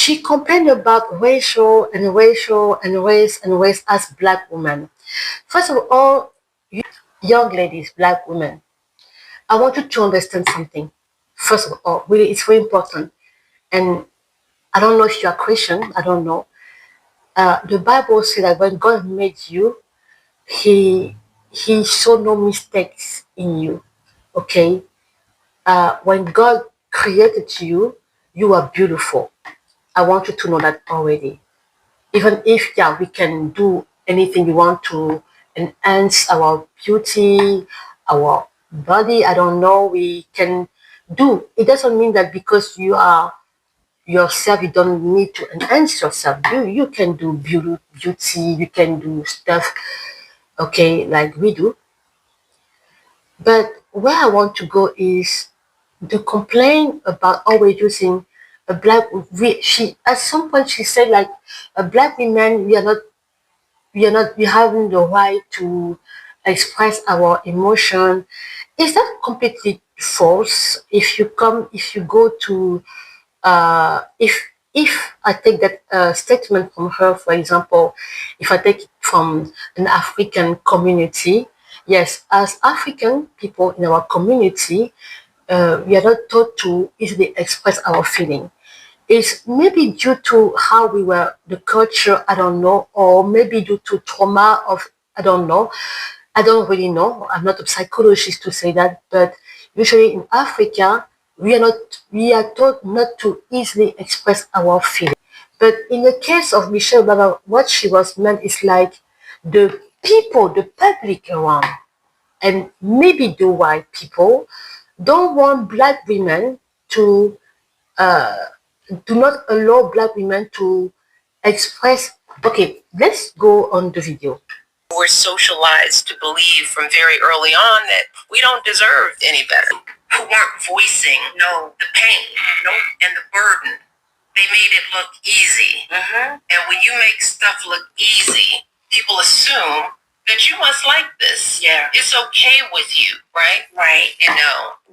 she complained about racial and racial and race as black women. First of all, young ladies, black women, I want you to understand something. First of all, really, it's very important. And I don't know if you are Christian, I don't know. The Bible says that when God made you, He saw no mistakes in you. Okay? When God created you, you are beautiful. I want you to know that already. Even if, yeah, we can do anything we want to enhance our beauty, our body, I don't know, we can do. It doesn't mean that because you are yourself, you don't need to enhance yourself. You can do beauty, you can do stuff, okay, like we do. But where I want to go is the complaint about always using a black. She at some point she said like a black women we having the right to express our emotion. Is that completely false? If you go to if I take that statement from her, for example, if I take it from an African community, yes, as African people in our community, we are not taught to easily express our feeling. It's maybe due to how we were, the culture, I don't know, or maybe due to trauma of, I don't know. I don't really know. I'm not a psychologist to say that, but usually in Africa, we are taught not to easily express our feelings. But in the case of Michelle Obama, what she was meant is like the people, the public around, and maybe the white people don't want black women to do not allow black women to express. Okay, let's go on the video. We're socialized to believe from very early on that we don't deserve any better. Who weren't voicing the pain, and the burden. They made it look easy. And when you make stuff look easy, people assume that you must like this. Yeah. It's okay with you, right? Right.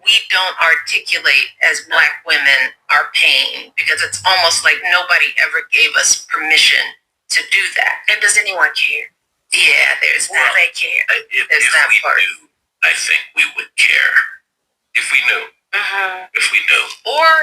We don't articulate as black women our pain because it's almost like nobody ever gave us permission to do that. And does anyone care? Yeah, there's that. They care. There's that part. Knew, I think we would care if we knew. If we knew.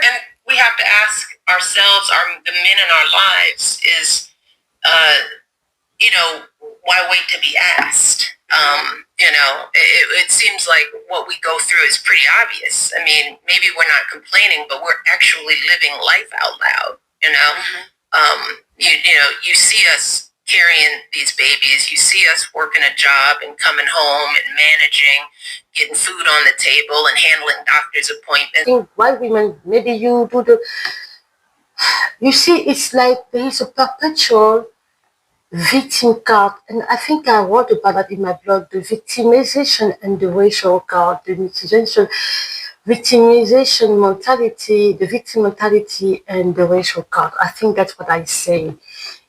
And we have to ask ourselves, the men in our lives, is, why wait to be asked? It seems like what we go through is pretty obvious. I mean, maybe we're not complaining, but we're actually living life out loud. You see us carrying these babies. You see us working a job and coming home and managing, getting food on the table and handling doctor's appointments. I think white women, maybe you do you see, it's like there is a perpetual victim card, and I think I wrote about that in my blog, the victimization and the racial card, the victimization mentality, the victim mentality and the racial card. I think that's what I say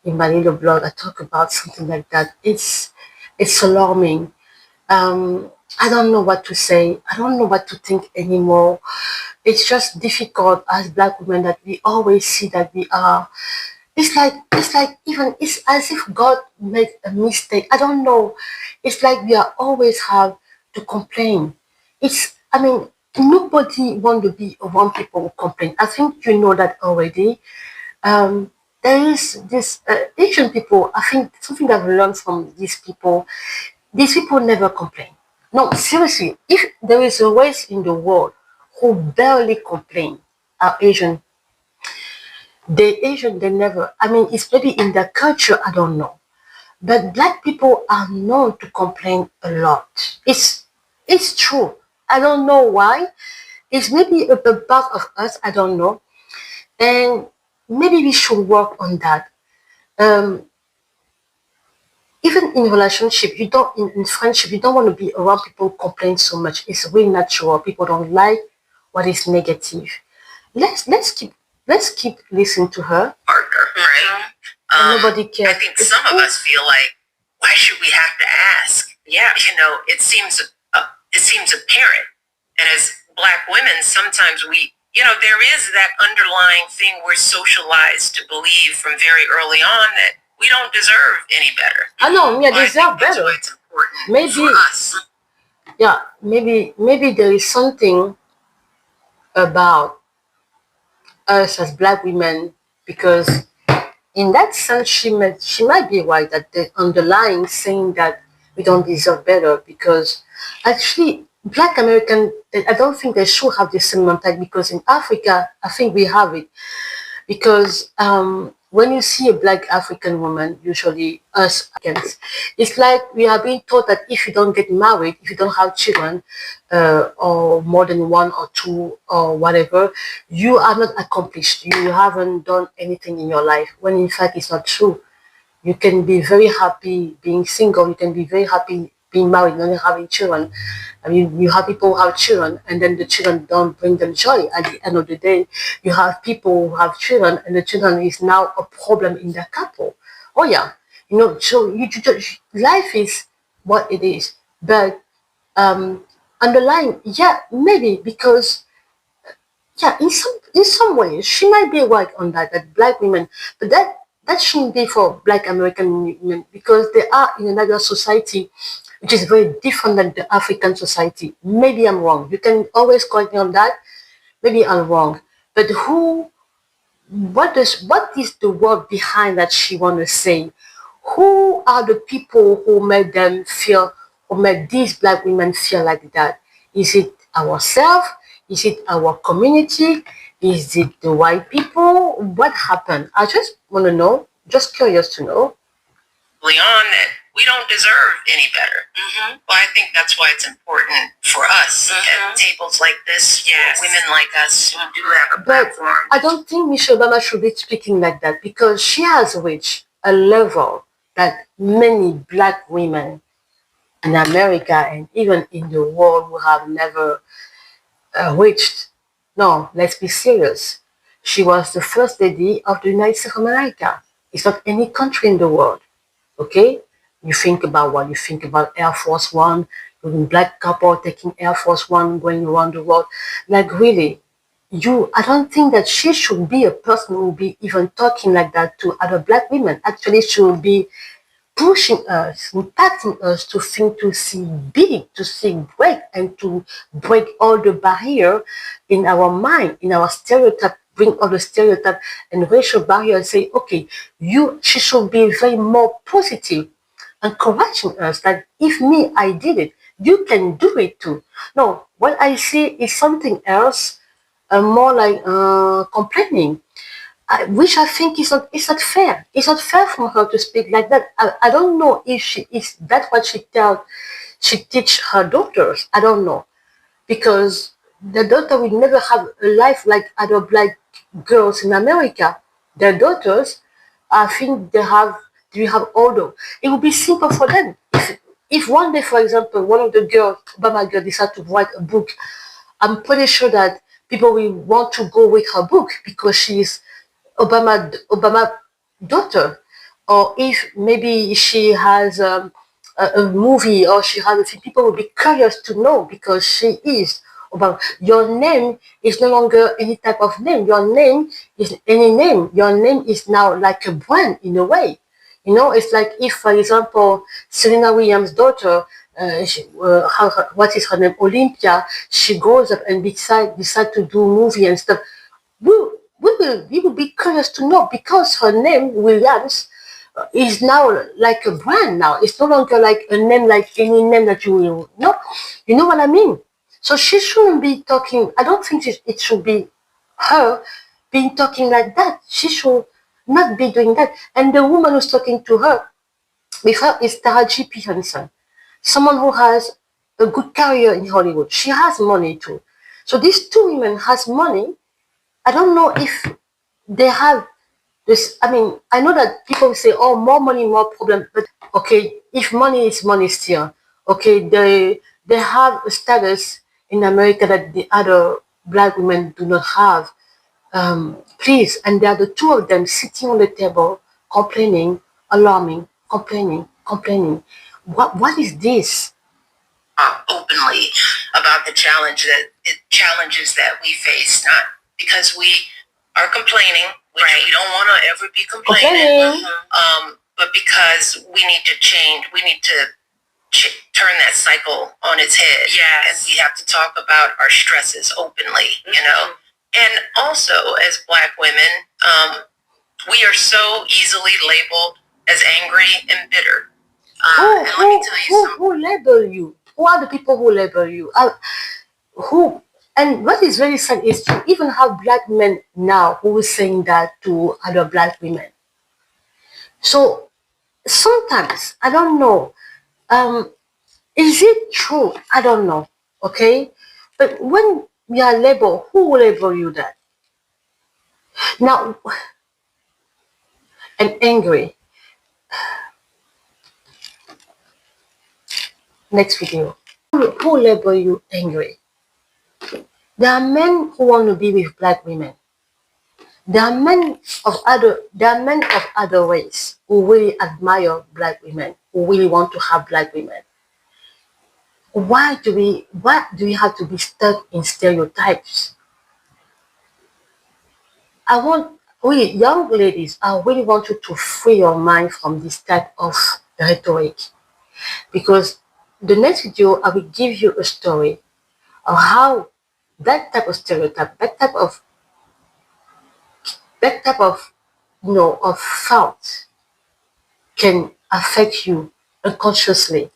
in my little blog. I talk about something like that. It's alarming. I don't know what to say. I don't know what to think anymore. It's just difficult as black women that we always see that we are. It's like even it's as if God made a mistake. I don't know. It's like we are always have to complain. I mean, nobody want to be around people who complain. I think you know that already. There is this Asian people. I think something I've learned from these people. These people never complain. No, seriously. If there is a race in the world who barely complain, are Asian. The Asian, they never. I mean, it's maybe in their culture. I don't know. But black people are known to complain a lot. It's true. I don't know why. It's maybe a part of us. I don't know. And maybe we should work on that. Even in relationship, you don't in friendship, you don't want to be around people who complain so much. It's really natural. People don't like what is negative. Let's keep listening to her. Partner, right? Nobody cares. I think some of us feel like, why should we have to ask? Yeah, it seems apparent. And as black women, sometimes we There is that underlying thing we're socialized to believe from very early on that we don't deserve any better. I know, me, I deserve better. It's important maybe for us. Yeah, maybe there is something about us as Black women, because in that sense she might be right that the underlying saying that we don't deserve better, because actually Black American, I don't think they should have the same mentality, because in Africa I think we have it, because when you see a Black African woman, usually us Africans, it's like we are being taught that if you don't get married, if you don't have children, or more than one or two or whatever, you are not accomplished. You haven't done anything in your life. When in fact it's not true. You can be very happy being single. You can be very happy being married and not having children. I mean, you have people who have children and then the children don't bring them joy. At the end of the day, you have people who have children and the children is now a problem in their couple. Oh yeah, so life is what it is. But underlying, yeah, maybe because yeah, in some ways she might be right on that Black women, but that shouldn't be for Black American women, because they are in another society which is very different than the African society. Maybe I'm wrong. You can always correct me on that. Maybe I'm wrong. But what is the word behind that she wanna say? Who are the people who made them feel, who made these Black women feel like that? Is it ourselves? Is it our community? Is it the white people? What happened? I just want to know, just curious to know. On that we don't deserve any better. Well, I think that's why it's important for us at tables like this, women like us who do have a But platform. I don't think Michelle Obama should be speaking like that, because she has reached a level that many Black women in America and even in the world who have never reached. No, let's be serious. She was the first lady of the United States of America. It's not any country in the world. Okay? You think about what? You think about Air Force One, Black couple taking Air Force One, going around the world. Like really, I don't think that she should be a person who will be even talking like that to other Black women. Actually, she will be pushing us, impacting us to think, to see big, to see break, and to break all the barrier in our mind, in our stereotype, bring all the stereotype and racial barrier and say, okay, she should be very more positive, encouraging us that if me, I did it, you can do it too. No, what I see is something else, more like complaining, which I think is not fair. It's not fair for her to speak like that. I don't know if she is that what she teach her daughters. I don't know, because the daughter will never have a life like other Black girls in America. Their daughters, I think they have older. It would be simple for them. If one day, for example, one of the girls, Obama girl, decide to write a book, I'm pretty sure that people will want to go with her book because she's Obama daughter. Or if maybe she has a movie or she has a film, people will be curious to know because she is Obama. Your name is no longer any type of name. Your name is any name. Your name is now like a brand in a way. It's like if, for example, Serena Williams' daughter, what is her name, Olympia, she goes up and decide to do movie and stuff. We will be curious to know, because her name Williams is now like a brand now. It's no longer like a name like any name that you will know. You know what I mean? So she shouldn't be talking. I don't think it should be her being talking like that. She should not be doing that. And the woman who's talking to her with her is Taraji P. Henson, someone who has a good career in Hollywood. She has money too. So these two women has money. I don't know if they have this. I mean, I know that people say, "Oh, more money, more problem." But okay, if money is money still, okay, they have a status in America that the other Black women do not have. Please, and there are the two of them sitting on the table, complaining, alarming, complaining. What is this? Openly about the challenges that we face, not because we are complaining, which we don't want to ever be complaining. But because we need to change, we need to turn that cycle on its head. Yes. And we have to talk about our stresses openly, you know. And also, as Black women, we are so easily labeled as angry and bitter. And let me tell you something. Who label you? Who are the people who label you? Who? And what is very sad is to even have Black men now who is saying that to other Black women. So sometimes I don't know. Is it true? I don't know. Okay, but when we are labeled, who will label you that? Now, and angry. Next video. Who label you angry? There are men who want to be with Black women. There are men of other race who really admire Black women, who really want to have Black women. Why do we have to be stuck in stereotypes? Young ladies, I really want you to free your mind from this type of rhetoric. Because the next video, I will give you a story of how that type of stereotype, that type of of thought can affect you unconsciously.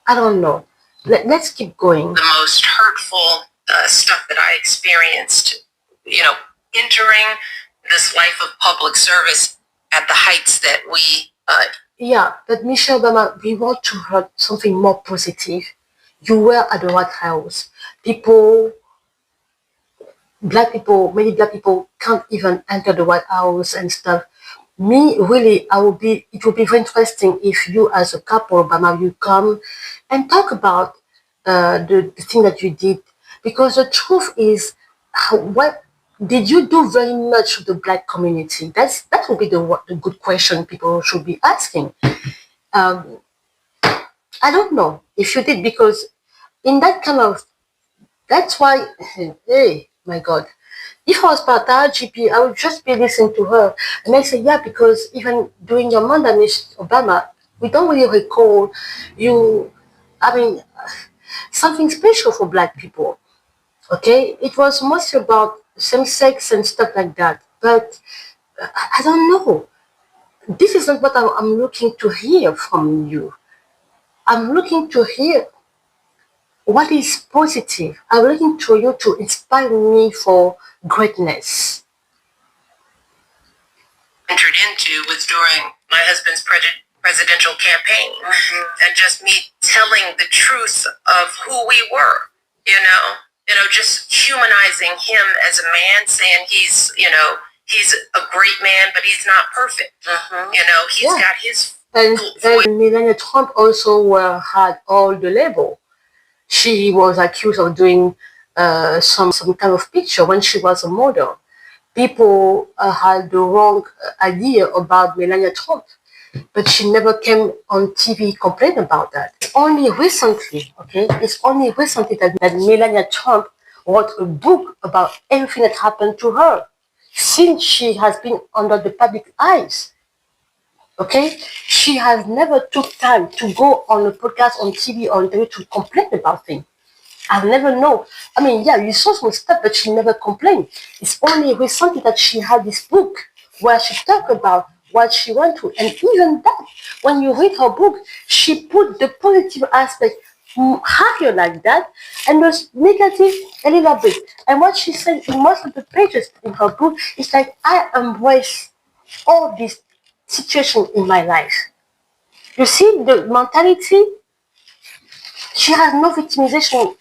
I don't know. Let's keep going. The most hurtful stuff that I experienced, you know, entering this life of public service at the heights that we. Yeah, but Michelle Obama, we want to hear something more positive. You were at the White House. Many Black people can't even enter the White House and stuff. It would be very interesting if you as a couple, Obama, you come and talk about the thing that you did. Because the truth is, what did you do very much for the Black community? That would be the good question people should be asking. I don't know if you did, because in that kind of, that's why, hey, my God, if I was part of RGP, I would just be listening to her. And I say, yeah, because even during your mandate, Ms. Obama, we don't really recall you, something special for Black people. Okay? It was mostly about same-sex and stuff like that. But I don't know. This is not what I'm looking to hear from you. I'm looking to hear what is positive. I'm looking to you to inspire me for greatness. Entered into was during my husband's presidential campaign, and just me telling the truth of who we were, you know, just humanizing him as a man, saying he's a great man, but he's not perfect. You know, he's got his. And Melania Trump also had all the label. She was accused of doing some kind of picture when she was a model. People had the wrong idea about Melania Trump, but she never came on TV complaining about that. It's only recently that Melania Trump wrote a book about everything that happened to her since she has been under the public eyes. Okay, she has never took time to go on a podcast, on TV, or interview to complain about things. I've never known. I mean, yeah, you saw some stuff, but she never complained. It's only recently that she had this book where she talked about what she went through. And even that, when you read her book, she put the positive aspect higher like that, and the negative a little bit. And what she said in most of the pages in her book is like, I embrace all this situation in my life. You see the mentality? She has no victimization.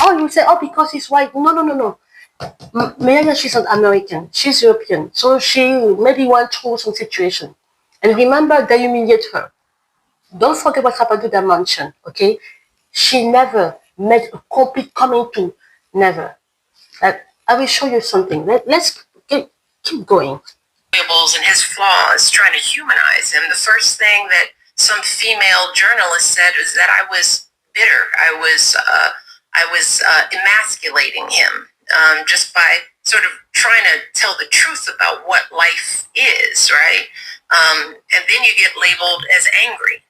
Oh, you say, oh, because he's white. No. Melania, she's not American. She's European. So she maybe went through some situation. And remember, they humiliate her. Don't forget what happened to that mansion, okay? She never made a complete coming to. Never. I will show you something. Let's keep going. And his flaws, trying to humanize him. The first thing that some female journalist said was that I was bitter. I was I was emasculating him just by sort of trying to tell the truth about what life is, right? And then you get labeled as angry,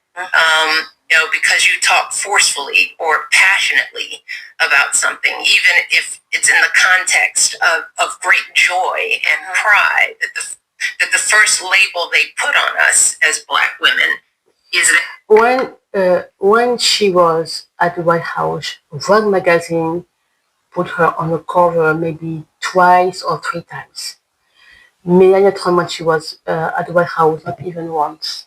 because you talk forcefully or passionately about something, even if it's in the context of great joy and pride. That the first label they put on us as Black women is that when she was at the White House, Vogue magazine put her on the cover maybe twice or three times. Melania Trump, when she was at the White House, not even once.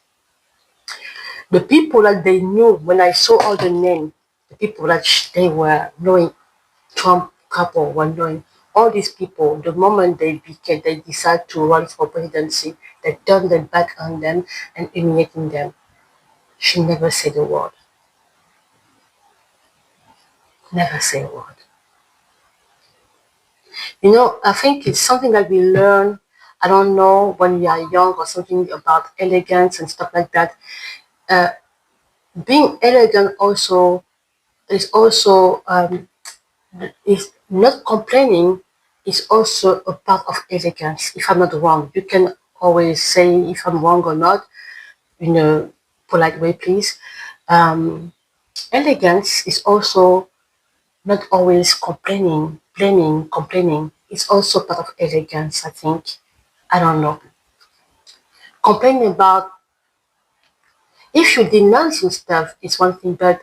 The people that they knew, when I saw all the names, the people that they were knowing, Trump couple were knowing, all these people, the moment they decide to run for presidency, they turned their back on them and humiliating them. She never said a word. Never say a word. I think it's something that we learn, I don't know, when we are young or something about elegance and stuff like that. Being elegant is also is not complaining is also a part of elegance. If I'm not wrong, you can always say if I'm wrong or not in a polite way, please. Elegance is also not always complaining, blaming, complaining. It's also part of elegance, I think. I don't know. Complaining about if you're denouncing stuff is one thing, but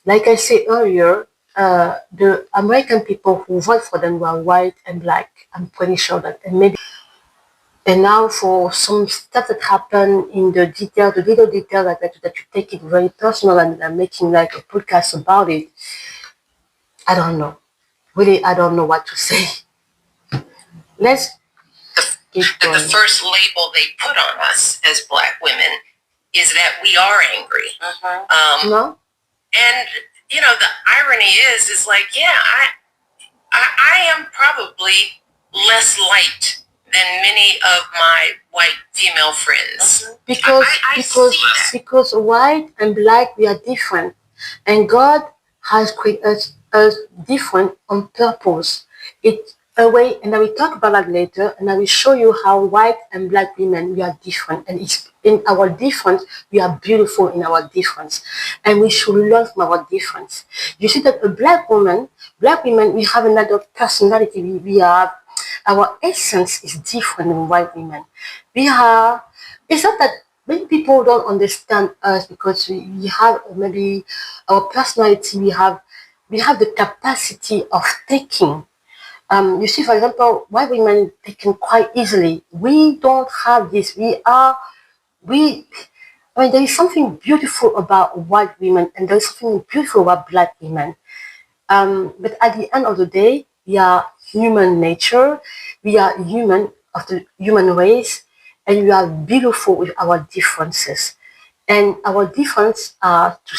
like I said earlier, the American people who vote for them were white and black. I'm pretty sure that, and now for some stuff that happened in the detail, the little detail that you take it very personal and making like a podcast about it. I don't know. Really, I don't know what to say. Let's keep going. The first label they put on us as Black women is that we are angry. No? And the irony is like, yeah, I am probably less light than many of my white female friends. Because I see that. because white and black we are different, and God has created us different on purpose. It's a way, and I will talk about that later, and I will show you how white and black women we are different, and it's in our difference we are beautiful in our difference, and we should learn from our difference. You see that black women we have another personality. We have our essence is different than white women. It's not that many people don't understand us because we have maybe our personality, we have the capacity of taking. You see, for example, white women taken quite easily. We don't have this. There is something beautiful about white women and there is something beautiful about black women. But at the end of the day, we are human nature, we are human of the human race, and we are beautiful with our differences. And our differences are to